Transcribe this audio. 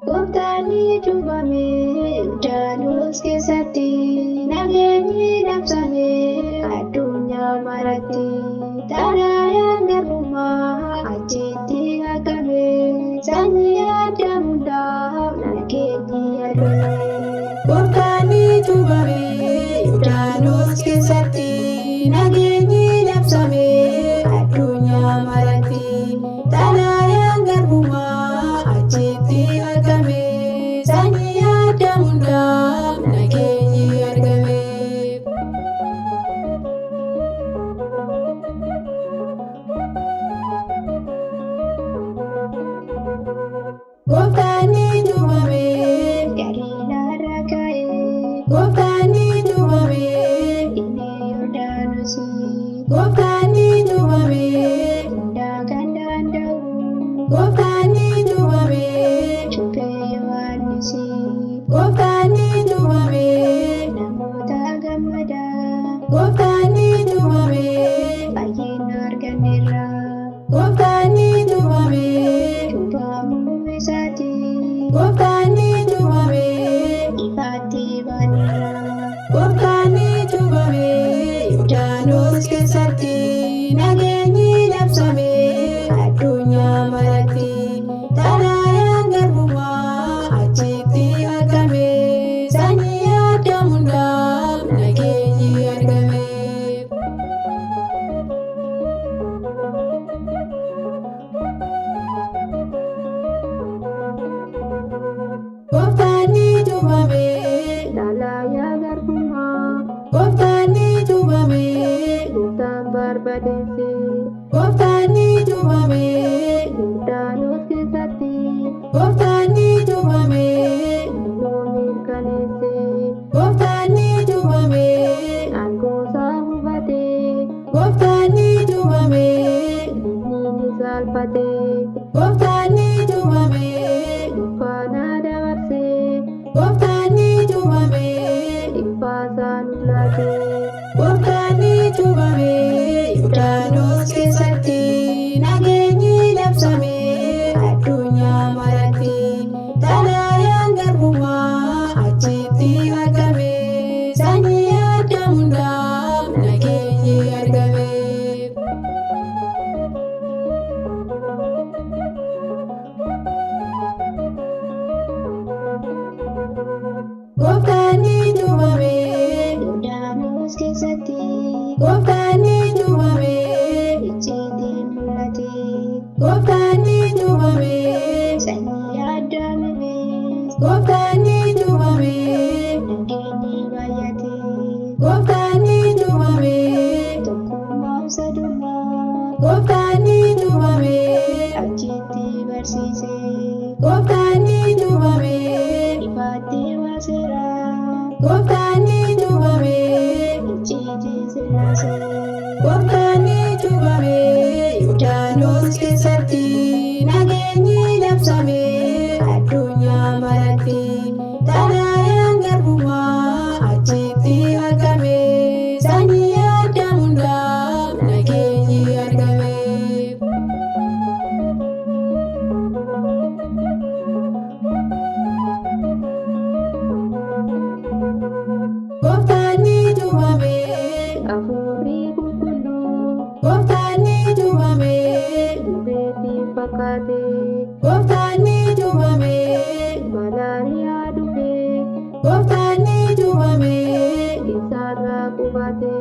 Gooftaanni cuuphame Yordaanos keessatti nageenyi labsame addunyaa maratti taanaan garbummaa achitti haqame sanyii Addaam hundaaf nageenyi argame. Gooftaanni cuuphame Yordaanos keessatti nageenyi labsame addunyaa maratti taanaan garbummaa achitti haqame sanyii Addaam hundaaf nageenyi argame. Gooftaanni cuuphame galiilaarraa ka'e Gooftaanni cuuphame inni Yordaanos Gooftaanni cuuphame hundaa kan danda'u Gooftaanni cuuphame cuuphee Yohaannis Gooftaanni cuuphame namoota gammada Gooftaanni cuuphame fayyina arganneerra Gooftaanni cuuphame cuuphamuu isaati Gooftaanni cuuphame ifaatti baneera. Gooftaanni cuuphame Yordaanos keessatti nageenyi labsame addunyaa maratti taanaan garbummaa achitti haqame sanyii Addaam hundaaf nageenyi argame. Gooftaanni cuuphame laalaayaa garbummaa Gooftaanni cuuphame Gooftaan barbadeesse Gooftaanni cuuphame Yordaanos keessatti Gooftaanni cuuphame nuu mirkaneesse Gooftaanni cuuphame aangoosaa hubate Gooftaanni cuuphame inni saalfate Gooftaanni cuuphame dukkana dabarse Gooftaanni cuuphame ifaasaa nu laate Gooftaanni cuuphame Yordaanos keessatti nageenyi labsame addunyaa maratti taanaan garbummaa achitti haqame sanyii Addaam hundaaf nageenyi argame. Gooftaanni cuuphame Yordaanos keessatti Gooftaanni cuuphame icciitiin mul'ate Gooftaanni cuuphame sanyii Addaam himes Gooftaanni cuuphame nageenyi baay'ate Gooftaanni cuuphame tokkummaa sadummaa Gooftaanni cuuphame achitti barsiise Gooftaanni cuuphame ifaatti waaseera Gooftaanni cuuphame icciitii sillaase Gooftaanni cuuphame Yordaanos keessatti nageenyi labsame addunyaa maratti taanaan garbummaa achitti haqame sanyii Addaam hundaaf nageenyi argame. Gooftaanni cuuphame hafuurri qulqulluu Gooftaanni cuuphame dubeetti fakkaate Gooftaanni cuuphame malaariyaa dhufe Gooftaanni cuuphame isaarraa qubate